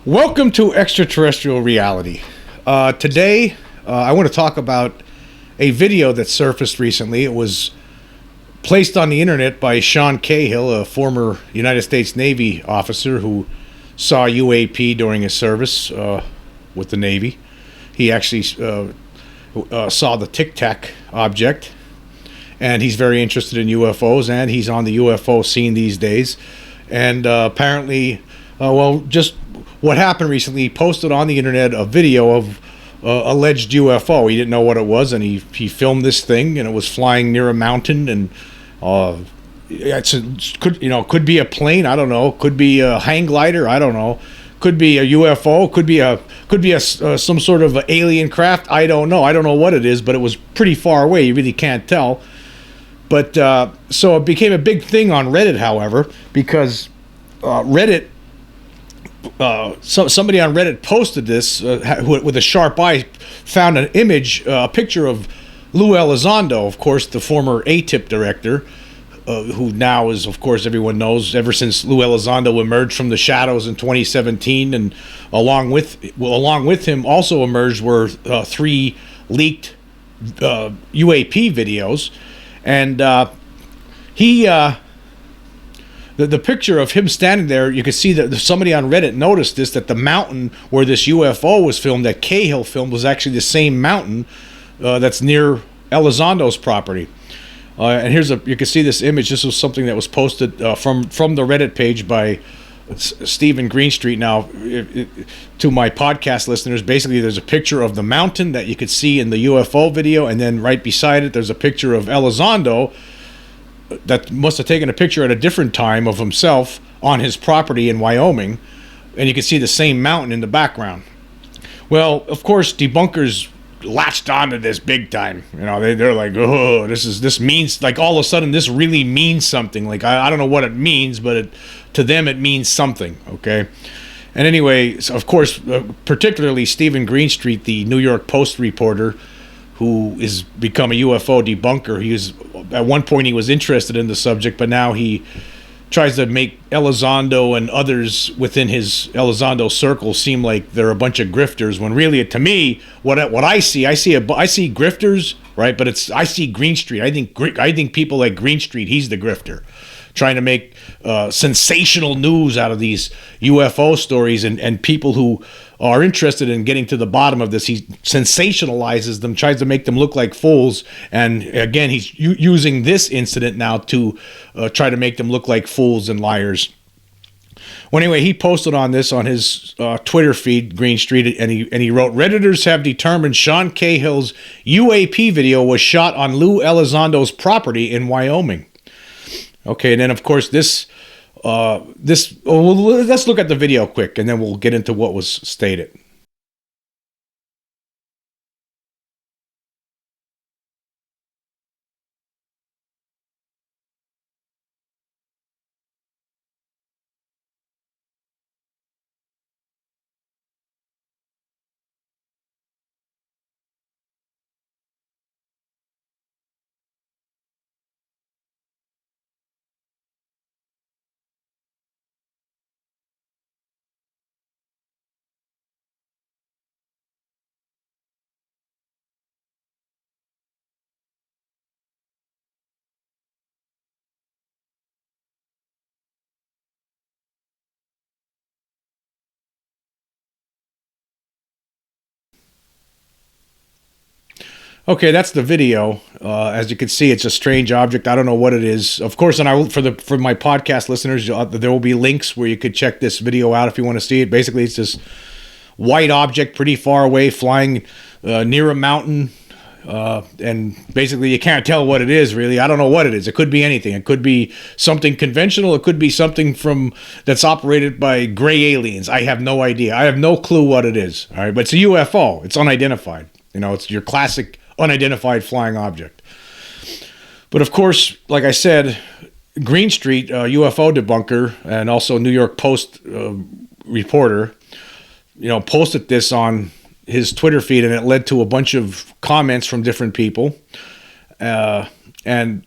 Welcome to Extraterrestrial Reality. Today, I want to talk about a video that surfaced recently. It was placed on the internet by Sean Cahill, a former United States Navy officer who saw UAP during his service with the Navy. He actually saw the Tic-Tac object, and he's very interested in UFOs, and he's on the UFO scene these days. And apparently, just what happened recently, he posted on the internet a video of alleged UFO. He didn't know what it was, and he filmed this thing, and it was flying near a mountain, and could be a plane, I don't know, could be a hang glider, I don't know, could be a UFO, could be some sort of alien craft, I don't know what it is, but it was pretty far away. You really can't tell. But so it became a big thing on Reddit, however, because Reddit. Somebody on Reddit posted this with a sharp eye, found an image, a picture of Lue Elizondo, of course, the former AATIP director, who now is, of course, everyone knows, ever since Lue Elizondo emerged from the shadows in 2017, and along with him also emerged were 3 leaked UAP videos, and The picture of him standing there, you can see that somebody on Reddit noticed this, that the mountain where this UFO was filmed, that Cahill filmed, was actually the same mountain that's near Elizondo's property. And you can see this image. This was something that was posted from the Reddit page by Stephen Greenstreet. Now, to my podcast listeners, basically there's a picture of the mountain that you could see in the UFO video, and then right beside it there's a picture of Elizondo that must have taken a picture at a different time of himself on his property in Wyoming, and you can see the same mountain in the background. Well, of course, debunkers latched onto this big time. You know, they're like, oh, this means, like, all of a sudden this really means something. Like, I don't know what it means, but to them it means something, okay? And anyway, so of course, particularly Stephen Greenstreet, the New York Post reporter, who is become a UFO debunker. At one point he was interested in the subject, but now he tries to make Elizondo and others within his Elizondo circle seem like they're a bunch of grifters, when really, to me, what I see grifters, right? But I see Greenstreet. I think people like Greenstreet, he's the grifter, trying to make sensational news out of these UFO stories, and people who are interested in getting to the bottom of this, he sensationalizes them, tries to make them look like fools, and again, he's using this incident now to try to make them look like fools and liars. Well, anyway, he posted on this on his Twitter feed, Greenstreet, and he wrote, "Redditors have determined Sean Cahill's UAP video was shot on Lue Elizondo's property in Wyoming." Okay, and then of course let's look at the video quick, and then we'll get into what was stated. Okay, that's the video. As you can see, it's a strange object. I don't know what it is. Of course, and for my podcast listeners, there will be links where you could check this video out if you want to see it. Basically, it's this white object pretty far away, flying near a mountain, and basically you can't tell what it is, really. I don't know what it is. It could be anything. It could be something conventional. It could be something that's operated by gray aliens. I have no idea. I have no clue what it is. All right, but it's a UFO. It's unidentified. You know, it's your classic unidentified flying object. But of course, like I said, Greenstreet, UFO debunker, and also New York Post reporter, posted this on his Twitter feed, and it led to a bunch of comments from different people. And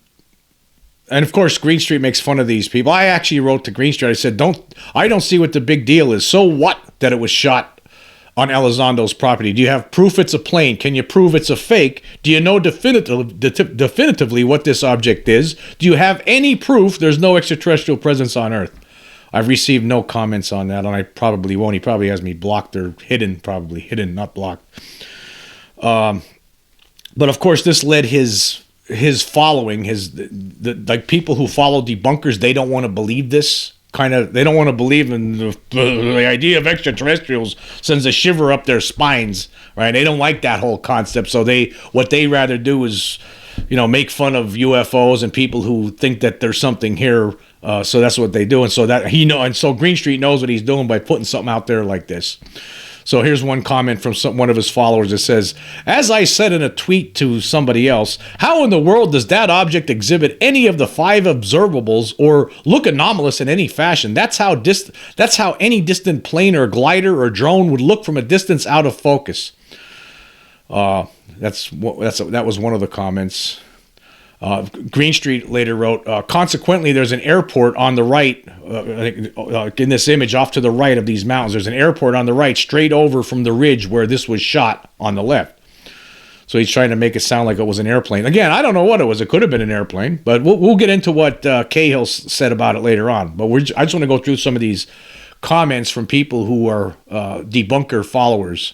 of course, Greenstreet makes fun of these people. I actually wrote to Greenstreet. I said, I don't see what the big deal is. So what that it was shot on Elizondo's property? Do you have proof it's a plane? Can you prove it's a fake? Do you know definitively what this object is? Do you have any proof there's no extraterrestrial presence on Earth? I've received no comments on that, and I probably won't. He probably has me blocked or hidden, probably hidden, not blocked. But of course, this led his following, like people who follow debunkers, they don't want to believe this. They don't want to believe in the idea of extraterrestrials. Sends a shiver up their spines, right? They don't like that whole concept. So what they rather do is, make fun of UFOs and people who think that there's something here. So that's what they do. And so and so Green Street knows what he's doing by putting something out there like this. So here's one comment from one of his followers that says, as I said in a tweet to somebody else, how in the world does that object exhibit any of the 5 observables or look anomalous in any fashion? That's how any distant plane or glider or drone would look from a distance out of focus. That was one of the comments. Green Street later wrote, consequently, there's an airport on the right, in this image off to the right of these mountains. There's an airport on the right, straight over from the ridge where this was shot on the left. So he's trying to make it sound like it was an airplane. Again, I don't know what it was. It could have been an airplane, but we'll get into what Cahill said about it later on. But I just want to go through some of these comments from people who are debunker followers.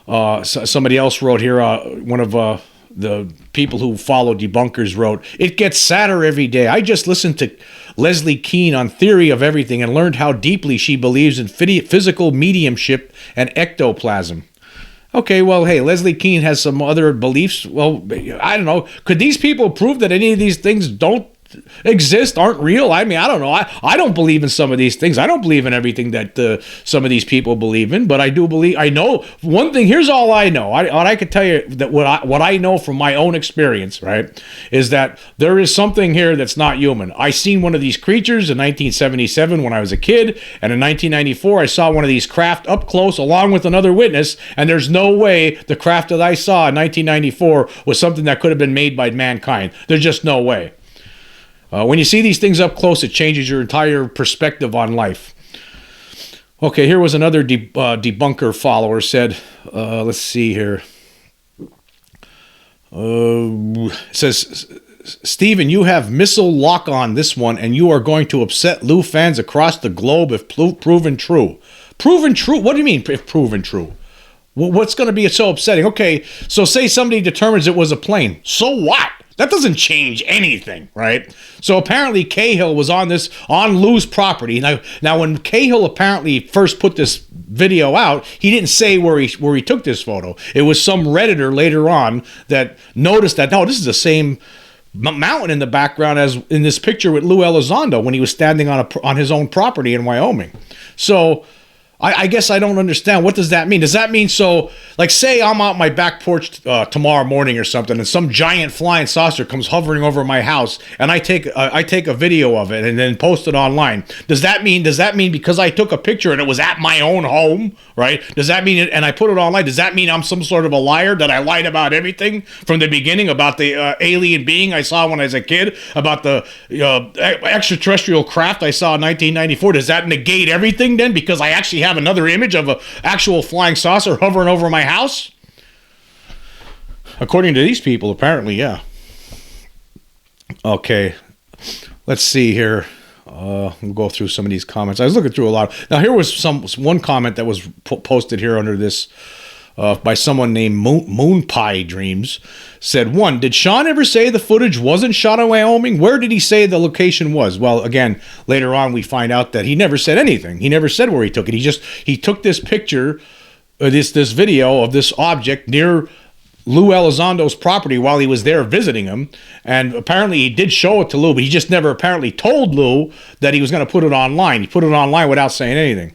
Somebody else wrote here, one of the people who follow debunkers wrote, it gets sadder every day. I just listened to Leslie Kean on Theory of Everything and learned how deeply she believes in physical mediumship and ectoplasm. Okay, well, hey, Leslie Kean has some other beliefs. Well, I don't know. Could these people prove that any of these things don't exist, aren't real? I mean, I don't know. I don't believe in some of these things. I don't believe in everything that some of these people believe in, but I do believe. I know one thing. Here's all I know. I could tell you that what I know from my own experience, right, is that there is something here that's not human. I seen one of these creatures in 1977 when I was a kid, and in 1994 I saw one of these craft up close along with another witness, and there's no way the craft that I saw in 1994 was something that could have been made by mankind. There's just no way. When you see these things up close, it changes your entire perspective on life. Okay, here was another debunker follower said, let's see here. Says, Stephen, you have missile lock on this one, and you are going to upset Lue fans across the globe if proven true. Proven true? What do you mean if proven true? What's going to be so upsetting? Okay, so say somebody determines it was a plane. So what? That doesn't change anything, right? So apparently Cahill was on Lue's property. Now when Cahill apparently first put this video out, he didn't say where he took this photo. It was some Redditor later on that noticed that, no, this is the same mountain in the background as in this picture with Lue Elizondo when he was standing on his own property in Wyoming. So I guess I don't understand. What does that mean? Does that mean so, like, say I'm out my back porch tomorrow morning or something, and some giant flying saucer comes hovering over my house, and I take a video of it and then post it online? Does that mean because I took a picture and it was at my own home, right? Does that mean and I put it online? Does that mean I'm some sort of a liar, that I lied about everything from the beginning, about the alien being I saw when I was a kid, about the extraterrestrial craft I saw in 1994? Does that negate everything then, because I actually have another image of an actual flying saucer hovering over my house? According to these people, apparently, yeah. Okay, let's see here. We'll go through some of these comments. I was looking through a lot. Now, here was one comment that was posted here under this by someone named Moon Pie Dreams. Said, 1, did Sean ever say the footage wasn't shot in Wyoming? Where did he say the location was? Well, again, later on we find out that he never said anything. He never said where he took it. He took this picture, this video of this object near Lue Elizondo's property while he was there visiting him, and apparently he did show it to Lue, but he just never apparently told Lue that he was going to put it online. He put it online without saying anything.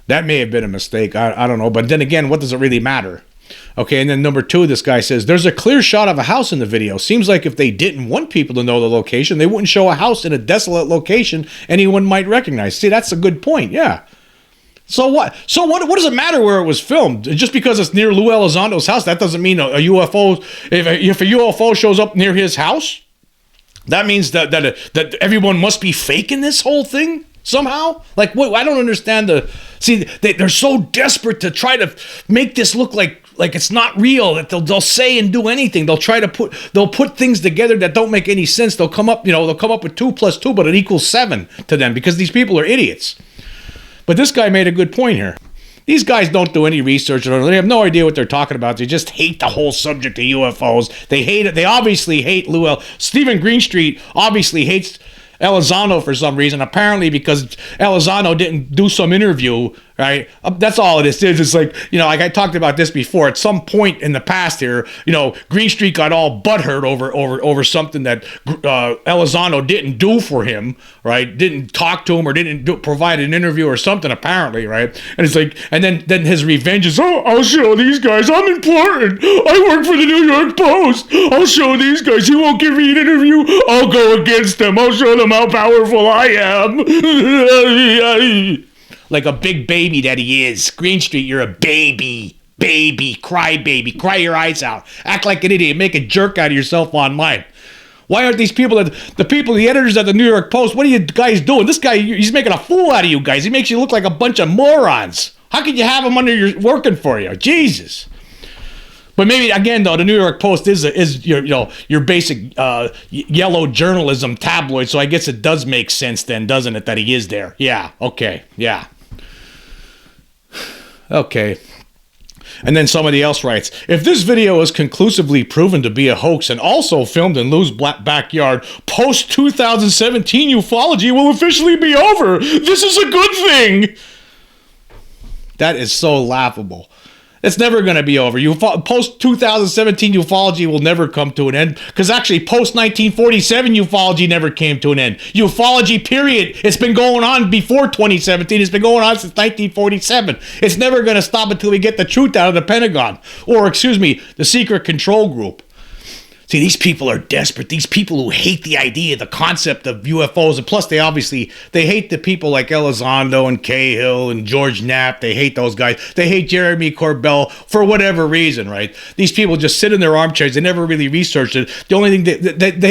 That may have been a mistake. I don't know. But then again, what does it really matter? Okay, and then number 2, this guy says, there's a clear shot of a house in the video. Seems like if they didn't want people to know the location, they wouldn't show a house in a desolate location anyone might recognize. See, that's a good point, yeah. So what? What does it matter where it was filmed? Just because it's near Lue Elizondo's house, that doesn't mean a UFO, if a UFO shows up near his house, that means that everyone must be faking this whole thing? somehow? Like, what? I don't understand they're so desperate to try to make this look like it's not real, that they'll say and do anything. They'll put things together that don't make any sense. They'll come up with 2 + 2, but it equals 7 to them because these people are idiots. But this guy made a good point here. These guys don't do any research. They have no idea what they're talking about. They just hate the whole subject of UFOs. They hate it. They obviously hate Stephen Greenstreet obviously hates Elizondo for some reason, apparently because Elizondo didn't do some interview, right? That's all it is. It's like, like I talked about this before. At some point in the past here, Greenstreet got all butthurt over something that Elizondo didn't do for him, right? Didn't talk to him or didn't provide an interview or something, apparently, right? And it's like, and then his revenge is, I'll show these guys I'm important. I work for the New York Post. I'll show these guys. He won't give me an interview. I'll go against them. I'll show them how powerful I am. Like a big baby that he is. Greenstreet, you're a baby. Cry baby. Cry your eyes out. Act like an idiot. Make a jerk out of yourself online. Why aren't these people, the editors at the New York Post, what are you guys doing? This guy, he's making a fool out of you guys. He makes you look like a bunch of morons. How could you have him working for you? Jesus. But maybe, again, though, the New York Post is your basic yellow journalism tabloid, so I guess it does make sense then, doesn't it, that he is there? Yeah, okay, yeah. Okay. And then somebody else writes, if this video is conclusively proven to be a hoax and also filmed in Lue's backyard, post-2017 ufology will officially be over. This is a good thing. That is so laughable. It's never going to be over. Post-2017 ufology will never come to an end, because actually post-1947 ufology never came to an end. Ufology, period. It's been going on before 2017. It's been going on since 1947. It's never going to stop until we get the truth out of the Pentagon, or, the Secret Control Group. See, these people are desperate. These people who hate the idea, the concept of UFOs, and plus they hate the people like Elizondo and Cahill and George Knapp. They hate those guys. They hate Jeremy Corbell for whatever reason, right? These people just sit in their armchairs. They never really researched it. The only thing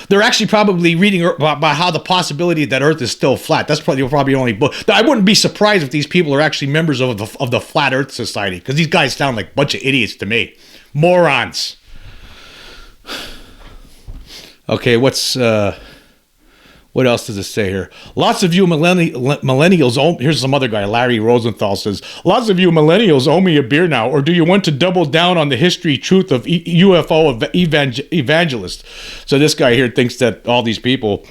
they're actually probably reading about how the possibility that Earth is still flat. That's probably the only book. I wouldn't be surprised if these people are actually members of the Flat Earth Society, because these guys sound like a bunch of idiots to me. Morons. Okay, what else does it say here? Lots of you millennials here's some other guy, Larry Rosenthal says, lots of you millennials owe me a beer now, or do you want to double down on the history truth of UFO evangelists? So this guy here thinks that all these people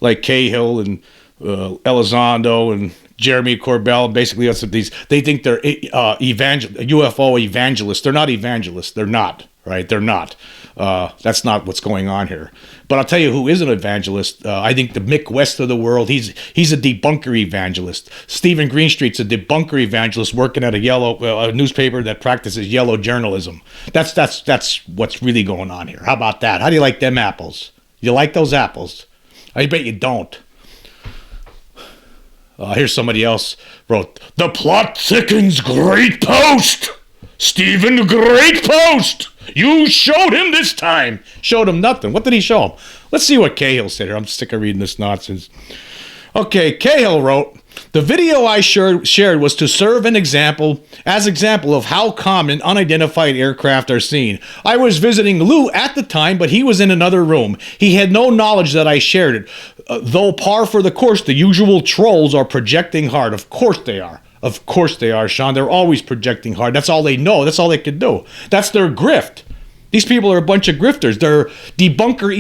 like Cahill and Elizondo and Jeremy Corbell, basically they think they're UFO evangelists. They're not evangelists. They're not, right? They're not. That's not what's going on here. But I'll tell you who is an evangelist. I think the Mick West of the world, he's a debunker evangelist. Stephen Greenstreet's a debunker evangelist working at a newspaper that practices yellow journalism. That's what's really going on here. How about that? How do you like them apples? You like those apples? I bet you don't. Here's somebody else wrote, the plot thickens, great post. Stephen, great post. You showed him this time. Showed him nothing. What did he show him? Let's see what Cahill said here. I'm sick of reading this nonsense. Okay, Cahill wrote, the video I shared was to serve an example of how common unidentified aircraft are seen. I was visiting Lue at the time, but he was in another room. He had no knowledge that I shared it. Though par for the course, the usual trolls are projecting hard. Of course they are. Of course they are, Sean. They're always projecting hard. That's all they know. That's all they can do. That's their grift. These people are a bunch of grifters. They're debunker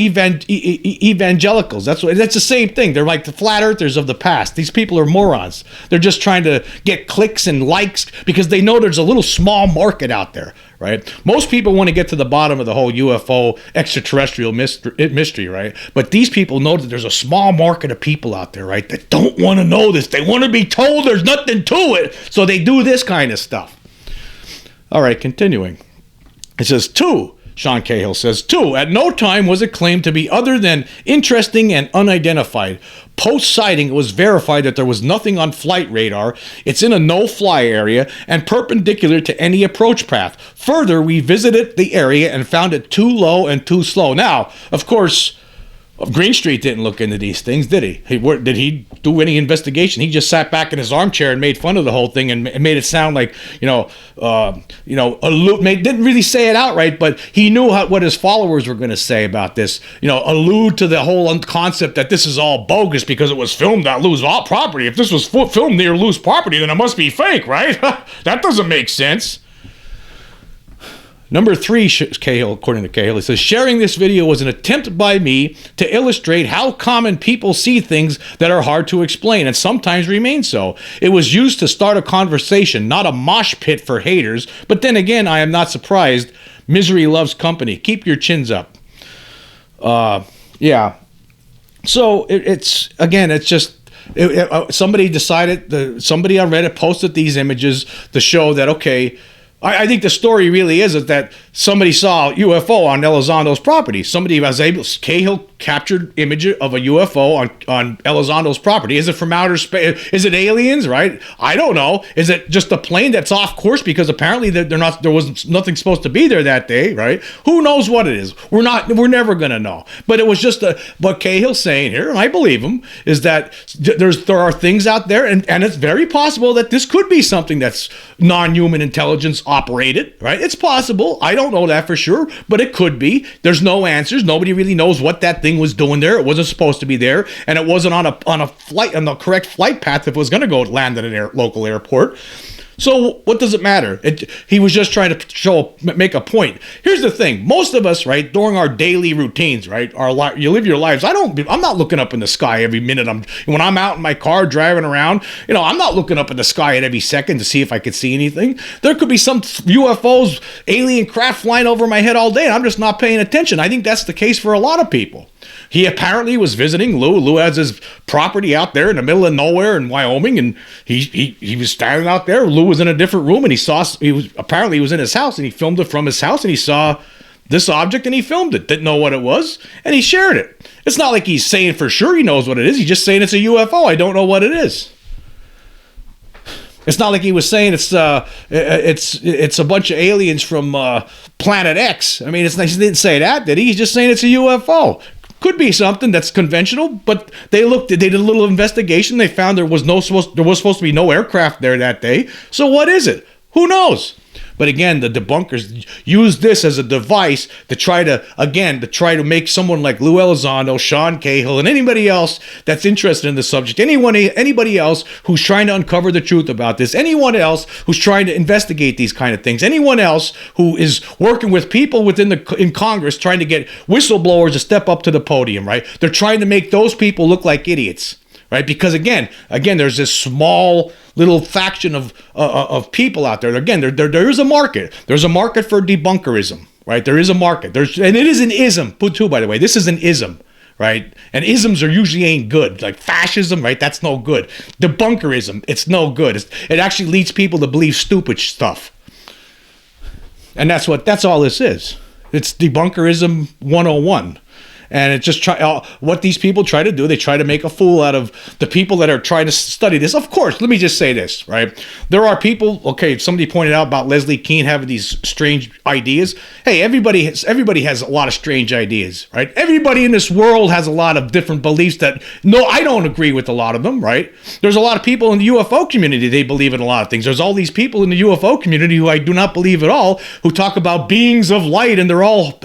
evangelicals. That's the same thing. They're like the flat earthers of the past. These people are morons. They're just trying to get clicks and likes because they know there's a little small market out there, right? Most people want to get to the bottom of the whole UFO extraterrestrial mystery, right? But these people know that there's a small market of people out there, right, that don't want to know this. They want to be told there's nothing to it, so they do this kind of stuff. All right, continuing. It says, Sean Cahill says, at no time was it claimed to be other than interesting and unidentified. Post-sighting, it was verified that there was nothing on flight radar. It's in a no-fly area and perpendicular to any approach path. Further, we visited the area and found it too low and too slow. Now, of course, Greenstreet didn't look into these things, did he? Did he do any investigation? He just sat back in his armchair and made fun of the whole thing and made it sound like, didn't really say it outright, but he knew what his followers were going to say about this. Allude to the whole concept that this is all bogus because it was filmed at Lue's property. If this was filmed near Lue's property, then it must be fake, right? That doesn't make sense. Number 3, Cahill, according to Cahill, he says, sharing this video was an attempt by me to illustrate how common people see things that are hard to explain and sometimes remain so. It was used to start a conversation, not a mosh pit for haters. But then again, I am not surprised. Misery loves company. Keep your chins up. Yeah. So somebody decided, somebody on Reddit posted these images to show that, okay, I think the story really is that somebody saw a UFO on Elizondo's property. Cahill captured image of a UFO on Elizondo's property. Is it from outer space? Is it aliens, right? I don't know. Is it just a plane that's off course because apparently there was nothing supposed to be there that day, right? Who knows what it is? We're never going to know. But it was just what Cahill's saying here, and I believe him, is that there are things out there, and it's very possible that this could be something that's non-human intelligence operated, right? It's possible. I don't know that for sure, but it could be. There's no answers. Nobody really knows what that thing was doing there. It wasn't supposed to be there, and it wasn't on the correct flight path if it was going to go land at a local airport. So what does it matter? He was just trying to make a point. Here's the thing. Most of us, right, during our daily routines, right, you live your lives. I'm not looking up in the sky every minute. When I'm out in my car driving around, I'm not looking up in the sky at every second to see if I could see anything. There could be some UFOs, alien craft flying over my head all day, and I'm just not paying attention. I think that's the case for a lot of people. He apparently was visiting Lue. Lue has his property out there in the middle of nowhere in Wyoming, and he was standing out there. Lue was in a different room, and he was in his house, and he filmed it from his house, and he saw this object, and he filmed it. Didn't know what it was, and he shared it. It's not like he's saying for sure he knows what it is. He's just saying it's a UFO. I don't know what it is. It's not like he was saying it's a bunch of aliens from Planet X. I mean, he didn't say that, did he? He's just saying it's a UFO. Could be something that's conventional, but they did a little investigation. They found there was supposed to be no aircraft there that day. So what is it? Who knows? But again, the debunkers use this as a device to try to make someone like Lue Elizondo, Sean Cahill, and anybody else that's interested in the subject, anybody else who's trying to uncover the truth about this, anyone else who's trying to investigate these kind of things, anyone else who is working with people in Congress trying to get whistleblowers to step up to the podium, right? They're trying to make those people look like idiots. Right, because again, there's this small little faction of people out there. Again, there is a market. There's a market for debunkerism, right? There is a market. And it is an ism, too. By the way, this is an ism, right? And isms are usually ain't good. Like fascism, right? That's no good. Debunkerism, it's no good. It actually leads people to believe stupid stuff. And that's all this is. It's debunkerism 101. And it just what these people try to do, they try to make a fool out of the people that are trying to study this. Of course, let me just say this, right? There are people, okay, somebody pointed out about Leslie Kean having these strange ideas. Hey, everybody has a lot of strange ideas, right? Everybody in this world has a lot of different beliefs that, no, I don't agree with a lot of them, right? There's a lot of people in the UFO community, they believe in a lot of things. There's all these people in the UFO community who I do not believe at all, who talk about beings of light, and they're all,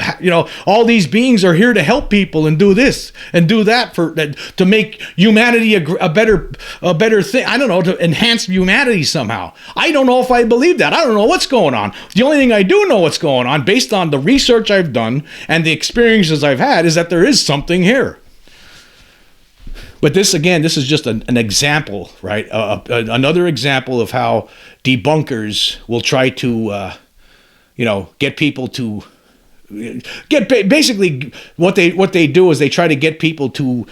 all these beings are here to help people and do this and do that to make humanity a better thing. I don't know, to enhance humanity somehow. I don't know if I believe that. I don't know what's going on. The only thing I do know what's going on, based on the research I've done and the experiences I've had, is that there is something here. But this is just an example, right? Another example of how debunkers will try to, get people to basically what they do is they try to get people to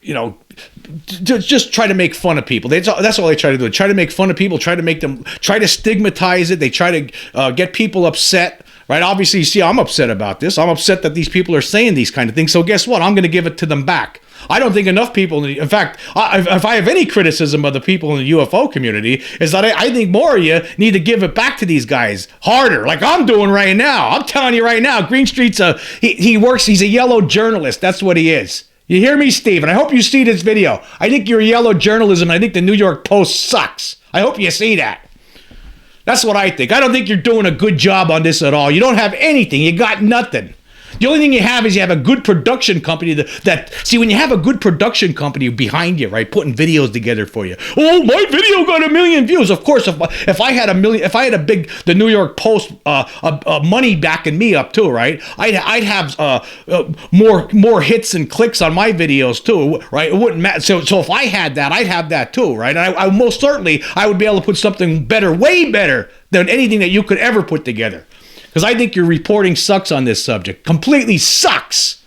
to just try to make fun of people. That's all they try to do. Try to make fun of people, try to stigmatize it. They try to get people upset, right? Obviously, you see, I'm upset about this. I'm upset that these people are saying these kind of things. So guess what? I'm going to give it to them back. I don't think enough people, in fact, if I have any criticism of the people in the UFO community, is that I think more of you need to give it back to these guys harder, like I'm doing right now. I'm telling you right now, Greenstreet's he's a yellow journalist. That's what he is. You hear me, Steve? And I hope you see this video. I think you're yellow journalism. I think the New York Post sucks. I hope you see that. That's what I think. I don't think you're doing a good job on this at all. You don't have anything. You got nothing. The only thing you have is you have a good production company see, when you have a good production company behind you, right, putting videos together for you. Oh, my video got 1 million views. Of course, if I had the New York Post money backing me up too, right, I'd have more hits and clicks on my videos too, right? It wouldn't matter. So if I had that, I'd have that too, right? And I most certainly I would be able to put something better, way better than anything that you could ever put together. Because I think your reporting sucks on this subject. Completely sucks.